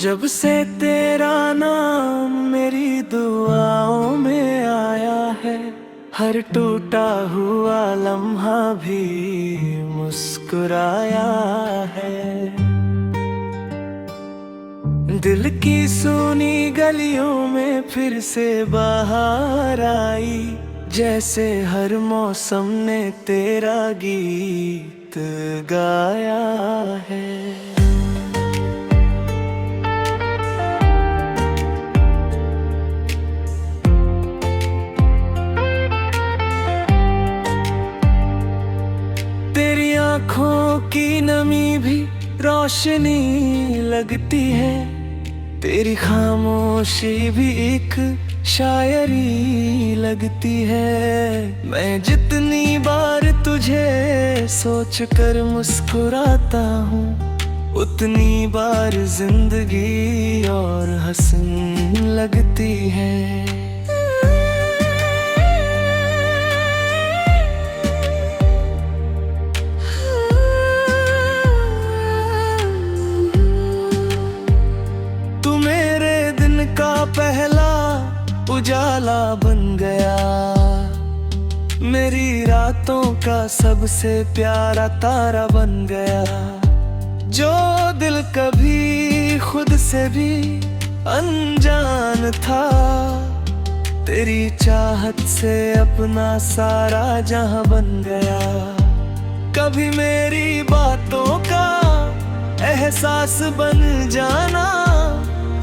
जब से तेरा नाम मेरी दुआओं में आया है, हर टूटा हुआ लम्हा भी मुस्कुराया है। दिल की सुनी गलियों में फिर से बाहर आई, जैसे हर मौसम ने तेरा गीत गाया है। तेरी आँखों की नमी भी रोशनी लगती है, तेरी खामोशी भी एक शायरी लगती है। मैं जितनी बार तुझे सोच कर मुस्कुराता हूँ, उतनी बार जिंदगी और हसन लगती है। पहला उजाला बन गया, मेरी रातों का सबसे प्यारा तारा बन गया। जो दिल कभी खुद से भी अनजान था, तेरी चाहत से अपना सारा जहां बन गया। कभी मेरी बातों का एहसास बन जाना,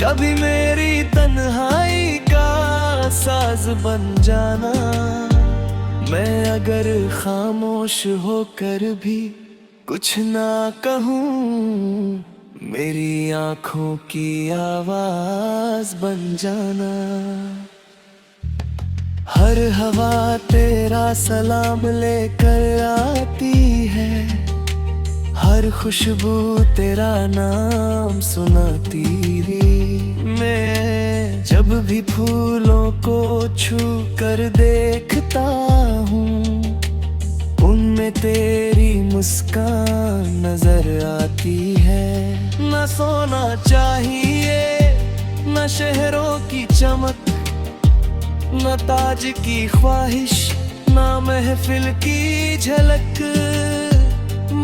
कभी मेरी तन्हाई का साज बन जाना। मैं अगर खामोश होकर भी कुछ ना कहूँ, मेरी आँखों की आवाज बन जाना। हर हवा तेरा सलाम लेकर आती है, हर खुशबू तेरा नाम सुनाती है। मैं जब भी फूलों को छू कर देखता हूँ, उनमें तेरी मुस्कान नजर आती है। न सोना चाहिए, न शहरों की चमक, न ताज की ख्वाहिश, न महफिल की झलक।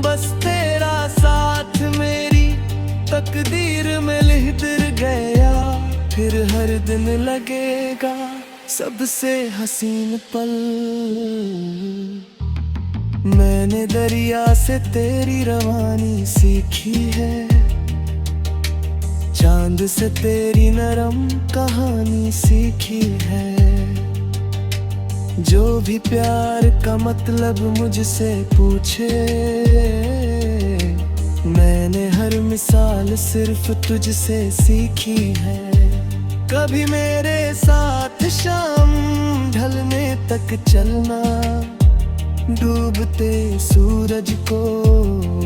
बस तेरा साथ मेरी तकदीर में लिख गया, फिर हर दिन लगेगा सबसे हसीन पल। मैंने दरिया से तेरी रवानी सीखी है, चांद से तेरी नरम कहानी सीखी है। जो भी प्यार का मतलब मुझसे पूछे, मैंने हर मिसाल सिर्फ तुझसे सीखी है। कभी मेरे साथ शाम ढलने तक चलना, डूबते सूरज को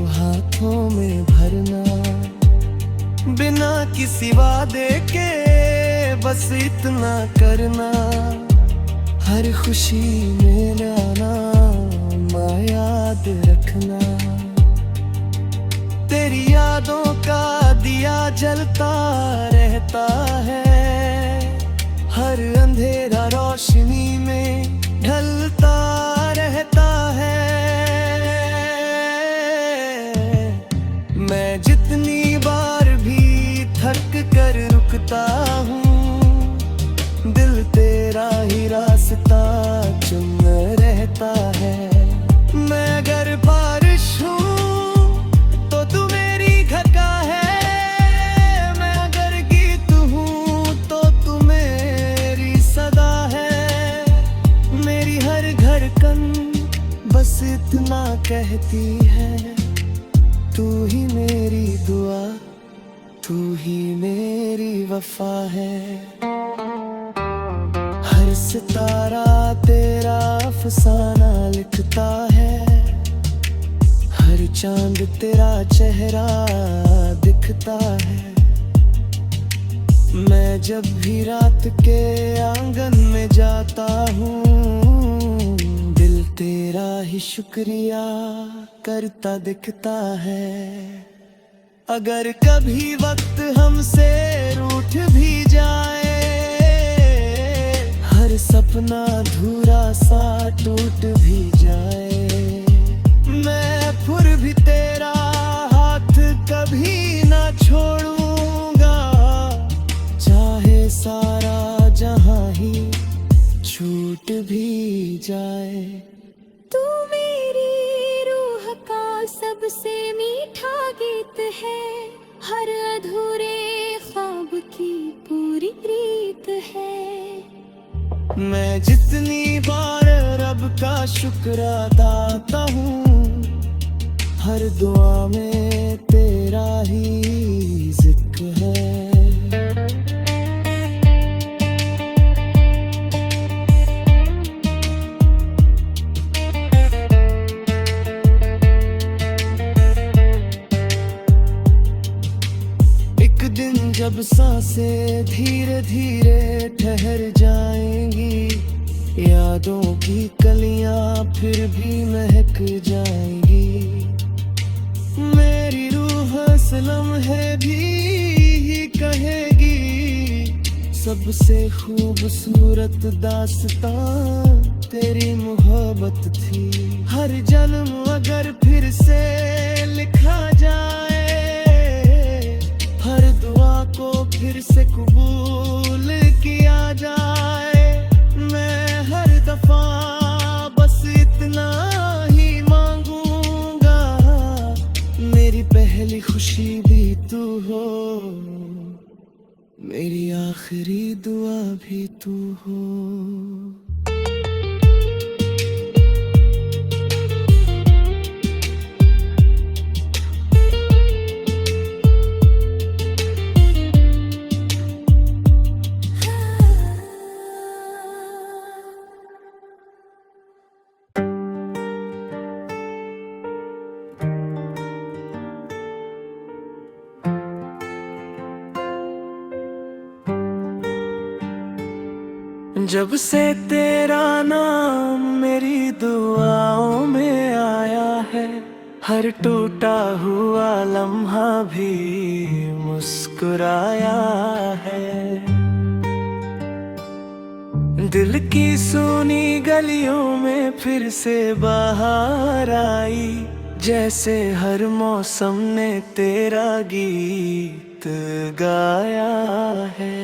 हाथों में भरना। बिना किसी वादे के बस इतना करना, हर खुशी में आना याद रखना। तेरी यादों का दिया जलता रहता है, हर अंधेरा रोशनी में ढलता रहता है। मैं जितनी बार भी थक कर रुकता हूँ, दिल तेरा ही रास्ता चुन रहता है। मैं अगर बारिश हूँ तो तू मेरी घटा है, मैं अगर गीत हूँ तो तू मेरी सदा है। मेरी हर धड़कन बस इतना कहती है, तू ही मेरी दुआ, तू ही मेरी वफा है। हर सितारा तेरा अफसाना लिखता है, हर चांद तेरा चेहरा दिखता है। मैं जब भी रात के आंगन में जाता हूँ, दिल तेरा ही शुक्रिया करता दिखता है। अगर कभी वक्त हमसे रूठ भी जाए, हर सपना अधूरा सा टूट भी जाए, मैं फिर भी तेरा हाथ कभी ना छोड़ूंगा, चाहे सारा जहां ही छूट भी जाए। तू मेरी रूह का सबसे मीठा गीत है, हर अधूरे ख्वाब की पूरी रीत है। मैं जितनी बार रब का शुक्र अदा हूँ, हर दुआ में तेरा ही जिक्र है। एक दिन जब सांसें धीरे धीरे ठहर जाएंगी, यादों की कलियां फिर भी महक जाएंगी, मेरी रूह सलाम है भी कहेगी, सबसे खूबसूरत दास्तां तेरी मोहब्बत थी। हर जन्म अगर फिर से लिखा जाए, हर दुआ को फिर से कबूल किया जाए, मैं हर दफा बस इतना ही मांगूंगा, मेरी पहली खुशी भी तू हो, मेरी आखिरी दुआ भी तू हो। जब से तेरा नाम मेरी दुआओं में आया है, हर टूटा हुआ लम्हा भी मुस्कुराया है। दिल की सुनी गलियों में फिर से बाहर आई, जैसे हर मौसम ने तेरा गीत गाया है।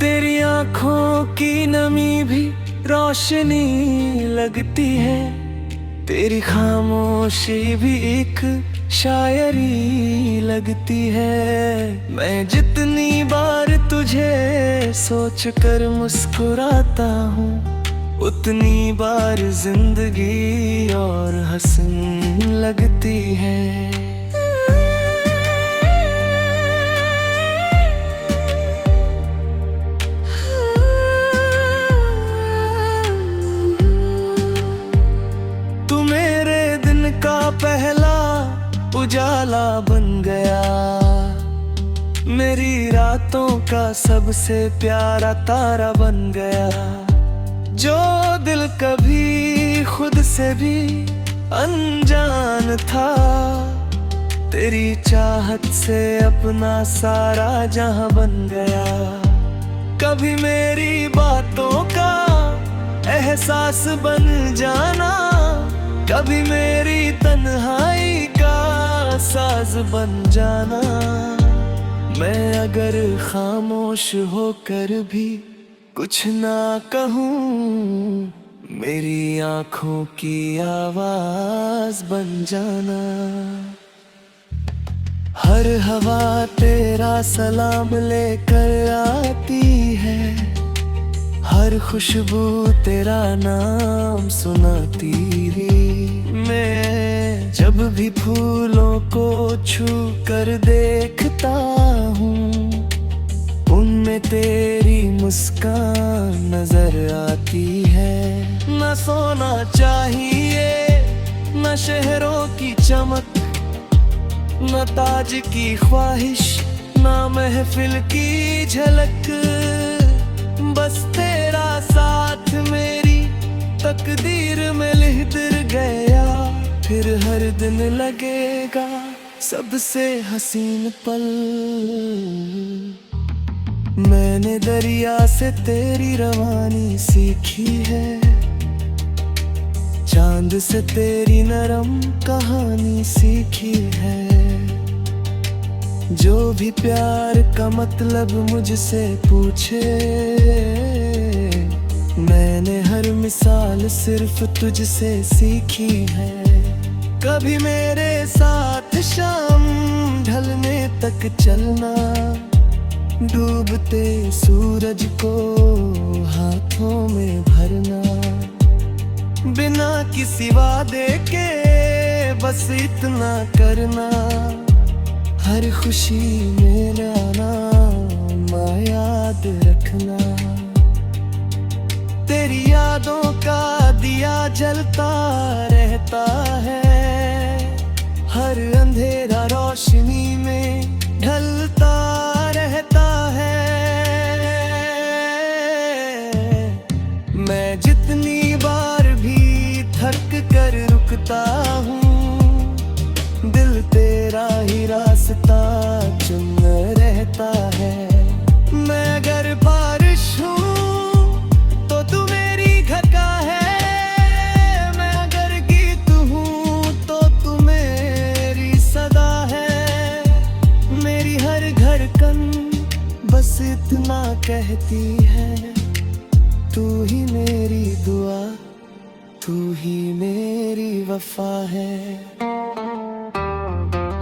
तेरी आँखों की नमी भी रोशनी लगती है, तेरी खामोशी भी एक शायरी लगती है। मैं जितनी बार तुझे सोच कर मुस्कुराता हूँ, उतनी बार जिंदगी और हसन लगती है। पहला उजाला बन गया, मेरी रातों का सबसे प्यारा तारा बन गया, जो दिल कभी खुद से भी अनजान था, तेरी चाहत से अपना सारा जहां बन गया। कभी मेरी बातों का एहसास बन जाना, कभी मेरी तन्हाई का साज बन जाना। मैं अगर खामोश होकर भी कुछ ना कहूँ, मेरी आँखों की आवाज बन जाना। हर हवा तेरा सलाम लेकर आती है, हर खुशबू तेरा नाम सुनाती है। मैं जब भी फूलों को छू कर देखता हूँ, उनमें तेरी मुस्कान नजर आती है। न सोना चाहिए, न शहरों की चमक, न ताज की ख्वाहिश, ना महफिल की झलक, बस तेरा साथ मेरी तकदीर में लिहतर गया। फिर हर दिन लगेगा सबसे हसीन पल। मैंने दरिया से तेरी रवानी सीखी है, चांद से तेरी नरम कहानी सीखी है। जो भी प्यार का मतलब मुझसे पूछे, मैंने हर मिसाल सिर्फ तुझसे सीखी है। कभी मेरे साथ शाम ढलने तक चलना, डूबते सूरज को हाथों में भरना। बिना किसी वादे के बस इतना करना, हर खुशी मेरा नाम याद रखना। तेरी यादों का दिया जलता रहता है, हर अंधेरा रोशनी में ढलता रहता है। मैं जितनी बार भी थक कर रुकता हूँ, दिल तेरा ही रास्ता चुन रहता है। मैं अगर बारिश हूँ तो तू मेरी घटा है, मैं अगर गीत हूँ तो तू मेरी सदा है। मेरी हर धड़कन बस इतना कहती है, तू ही मेरी दुआ, तू ही मेरी वफा है।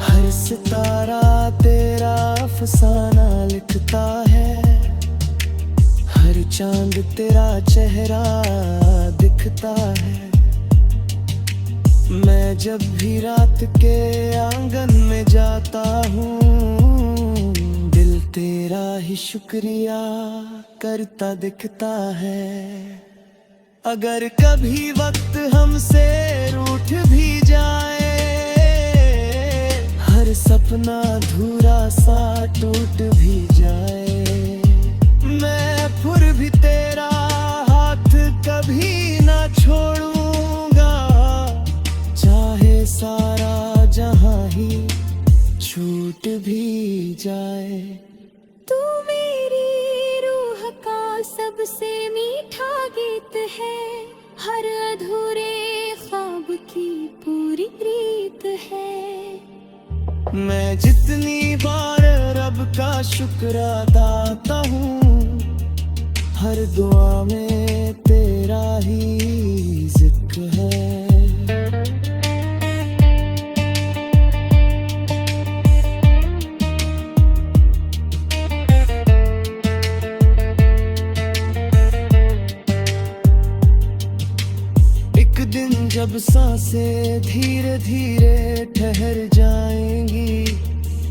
हर सितारा तेरा अफसाना लिखता है, हर चांद तेरा चेहरा दिखता है। मैं जब भी रात के आंगन में जाता हूँ, दिल तेरा ही शुक्रिया करता दिखता है। अगर कभी वक्त हमसे रूठ भी जाए, हर सपना अधूरा सा टूट भी जाए, मैं फिर भी तेरा हाथ कभी ना छोड़ूंगा। चाहे सारा जहां ही छूट भी जाए। तू मेरी रूह का सबसे मीठा गीत है, हर अधूरे ख्वाब की पूरी रीत है। मैं जितनी बार रब का शुक्र अदा हूँ, हर दुआ में तेरा ही जिक्र है। एक दिन जब सांसें धीरे धीरे ठहर जाएंगी,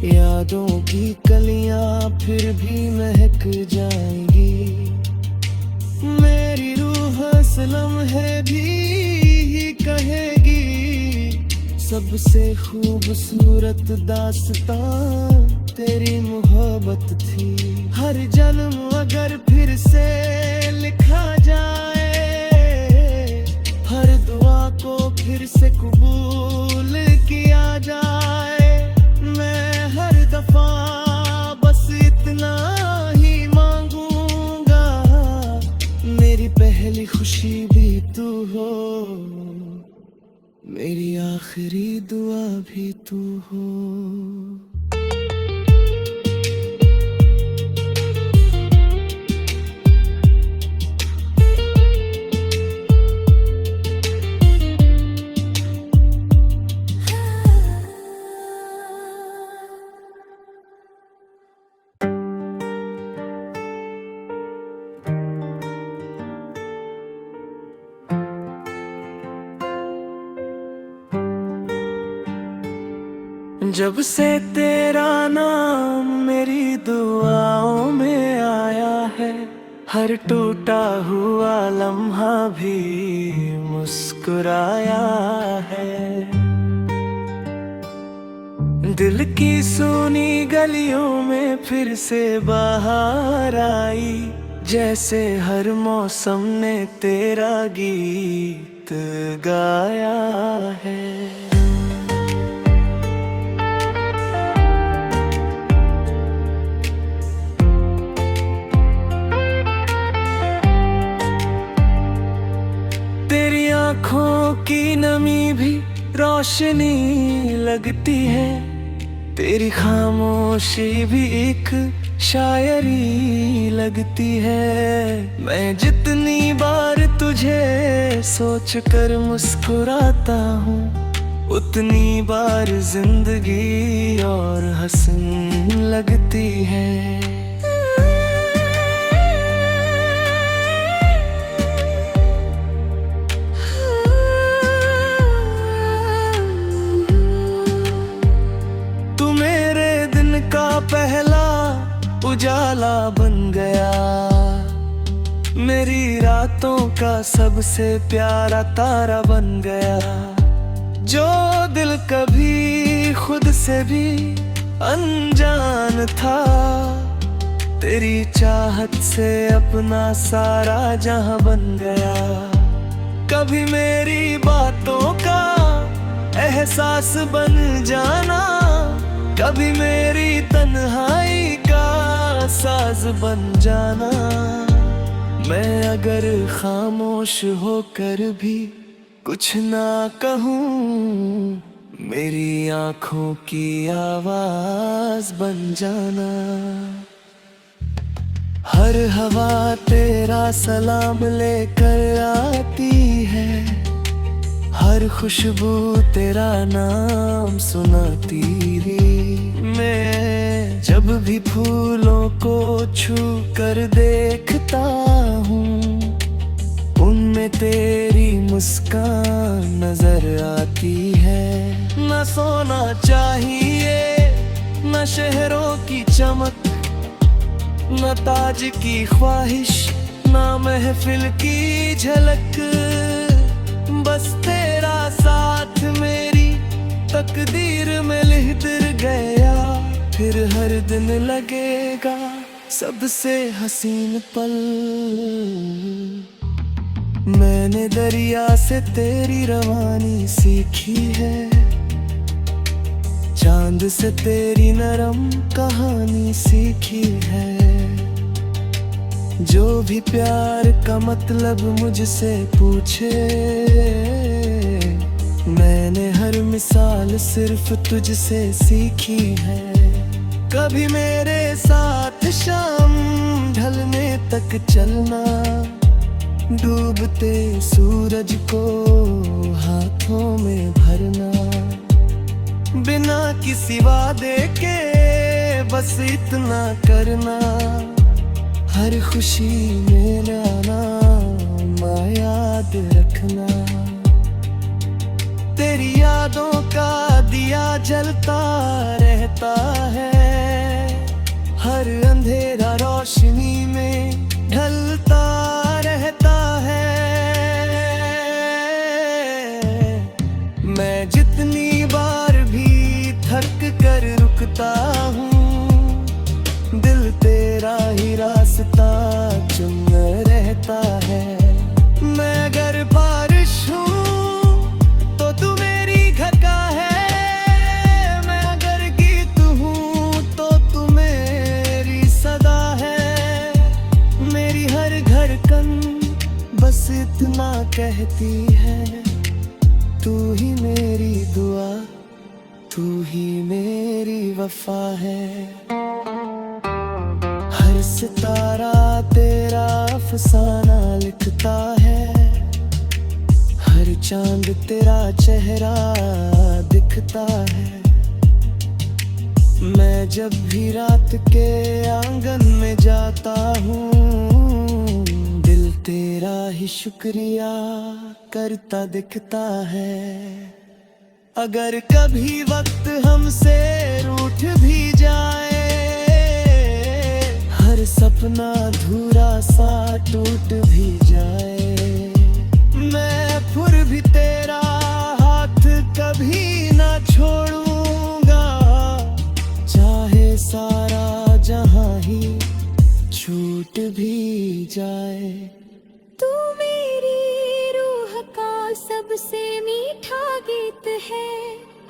यादों की कलियां फिर भी महक जाएंगी। मेरी रूह सनम है भी कहेगी, सबसे खूबसूरत दास्तां तेरी मोहब्बत थी। हर जन्म अगर फिर से लिखा जाए, हर दुआ को फिर से कबूल किया जाए। मैं हर दफा बस इतना ही मांगूंगा, मेरी पहली खुशी भी तू हो, मेरी आखिरी दुआ भी तू हो। जब से तेरा नाम मेरी दुआओं में आया है, हर टूटा हुआ लम्हा भी मुस्कुराया है। दिल की सुनी गलियों में फिर से बाहर आई, जैसे हर मौसम ने तेरा गीत गाया है। तेरी आँखों की नमी भी रोशनी लगती है, तेरी खामोशी भी एक शायरी लगती है। मैं जितनी बार तुझे सोच कर मुस्कुराता हूँ, उतनी बार जिंदगी और हसन लगती है। का पहला उजाला बन गया, मेरी रातों का सबसे प्यारा तारा बन गया। जो दिल कभी खुद से भी अनजान था, तेरी चाहत से अपना सारा जहां बन गया। कभी मेरी बातों का एहसास बन जाना, कभी मेरी तन्हाई का साज बन जाना। मैं अगर खामोश होकर भी कुछ ना कहूँ, मेरी आँखों की आवाज बन जाना। हर हवा तेरा सलाम लेकर आती है, हर खुशबू तेरा नाम सुनाती रे। मैं जब भी फूलों को छू कर देखता हूँ, उनमें तेरी मुस्कान नजर आती है। न सोना चाहिए, न शहरों की चमक, न ताज की ख्वाहिश, न महफिल की झलक, बस तेरा साथ मेरी तकदीर में लिहतर गया। फिर हर दिन लगेगा सबसे हसीन पल। मैंने दरिया से तेरी रवानी सीखी है, चांद से तेरी नरम कहानी सीखी है। जो भी प्यार का मतलब मुझसे पूछे, मैंने हर मिसाल सिर्फ तुझसे सीखी है। कभी मेरे साथ शाम ढलने तक चलना, डूबते सूरज को हाथों में भरना। बिना किसी वादे के बस इतना करना, हर खुशी मेरा नाम याद रखना। तेरी यादों का दिया जलता रहता है, हर अंधेरा रोशनी में ढलता रहता है। मैं जितनी बार भी थक कर रुकता हूँ, दिल तेरा ही रास्ता चुन रहता है। मैं अगर बारिश हूँ तो तू मेरी घटा है, मैं अगर गीत हूँ तो तू मेरी सदा है। मेरी हर धड़कन बस इतना कहती है, तू ही मेरी दुआ, तू ही मेरी वफा है। हर सितारा तेरा अफसाना लिखता है, हर चांद तेरा चेहरा दिखता है। मैं जब भी रात के आंगन में जाता हूँ, दिल तेरा ही शुक्रिया करता दिखता है। अगर कभी वक्त हमसे रूठ भी जाए, हर सपना अधूरा सा टूट भी जाए, मैं फिर भी तेरा हाथ कभी ना छोड़ूंगा। सबसे मीठा गीत है,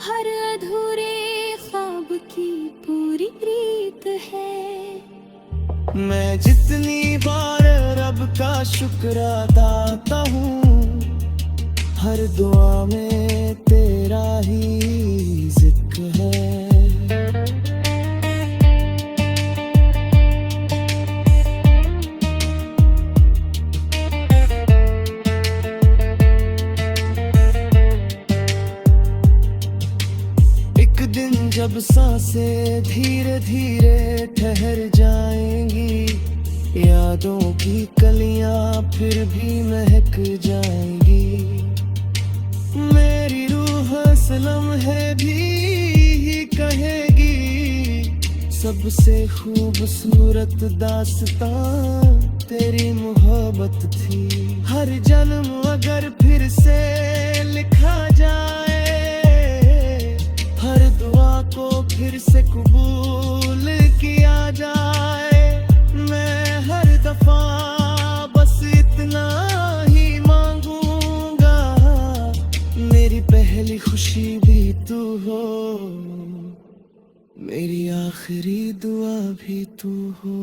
हर अधूरे ख्वाब की पूरी रीत है। मैं जितनी बार रब का शुक्र अदा हूँ, हर दुआ में तेरा ही जिक्र है। एक दिन जब सांसें धीरे धीरे ठहर जाएंगी, यादों की कलियां फिर भी महक जाएंगी। मेरी रूह सलम है भी कहेगी, सबसे खूबसूरत दास्तां तेरी मोहब्बत थी। हर जन्म अगर फिर से लिखा जाए, हर दुआ को फिर से कबूल किया जाए। मैं हर दफा बस इतना ही मांगूंगा, मेरी पहली खुशी भी तू हो, मेरी आखिरी दुआ भी तू हो।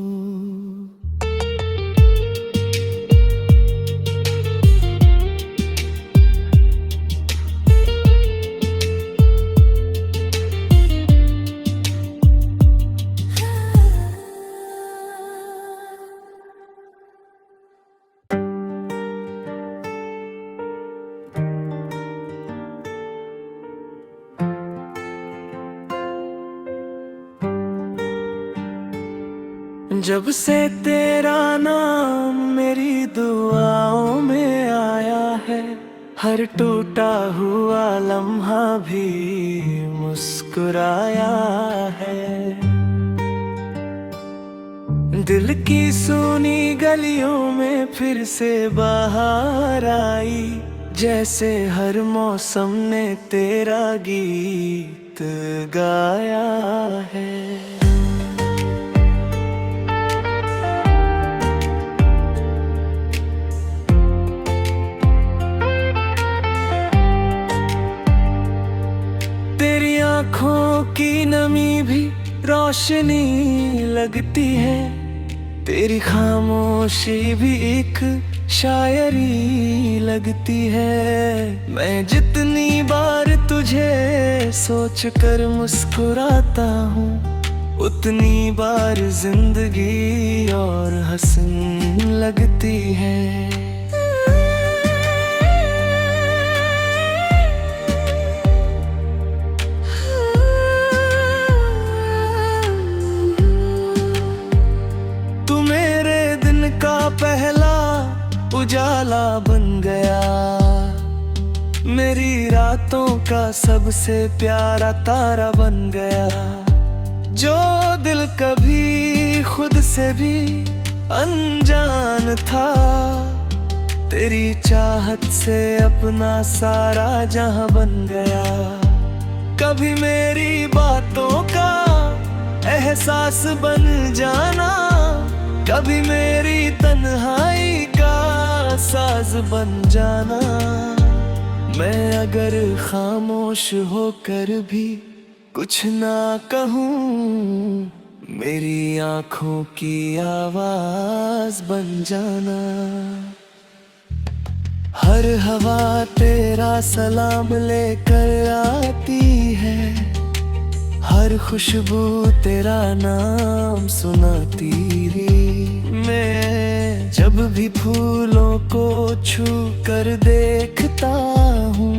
जब से तेरा नाम मेरी दुआओं में आया है, हर टूटा हुआ लम्हा भी मुस्कुराया है। दिल की सुनी गलियों में फिर से बाहर आई, जैसे हर मौसम ने तेरा गीत गाया है। आँखों की नमी भी रोशनी लगती है, तेरी खामोशी भी एक शायरी लगती है। मैं जितनी बार तुझे सोच कर मुस्कुराता हूँ, उतनी बार जिंदगी और हसन लगती है। का पहला उजाला बन गया, मेरी रातों का सबसे प्यारा तारा बन गया। जो दिल कभी खुद से भी अनजान था, तेरी चाहत से अपना सारा जहां बन गया। कभी मेरी बातों का एहसास बन जाना, कभी मेरी तन्हाई का साज बन जाना। मैं अगर खामोश होकर भी कुछ ना कहूँ, मेरी आँखों की आवाज बन जाना। हर हवा तेरा सलाम लेकर आती है, हर खुशबू तेरा नाम सुनाती है। मैं जब भी फूलों को छू कर देखता हूँ,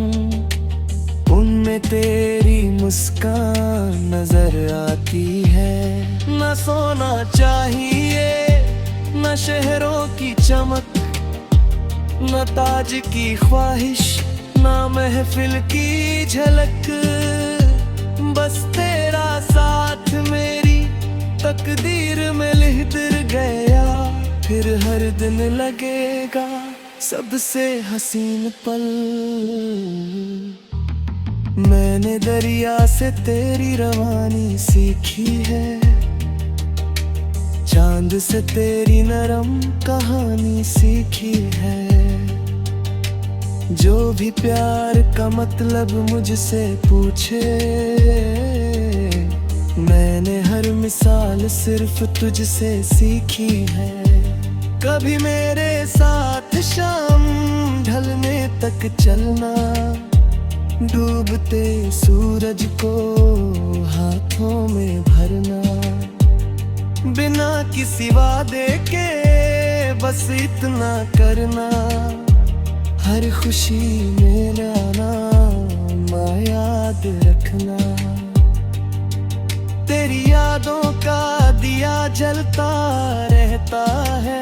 उनमें तेरी मुस्कान नजर आती है। न सोना चाहिए, न शहरों की चमक, न ताज की ख्वाहिश, न महफिल की झलक। बस तेरा साथ मेरी तकदीर में लिहतर गया, फिर हर दिन लगेगा सबसे हसीन पल। मैंने दरिया से तेरी रवानी सीखी है, चांद से तेरी नरम कहानी सीखी है। जो भी प्यार का मतलब मुझसे पूछे, मैंने हर मिसाल सिर्फ तुझसे सीखी है। कभी मेरे साथ शाम ढलने तक चलना, डूबते सूरज को हाथों में भरना, बिना किसी वादे के बस इतना करना, हर खुशी मेरा नाम याद रखना। तेरी यादों का दिया जलता रहता है,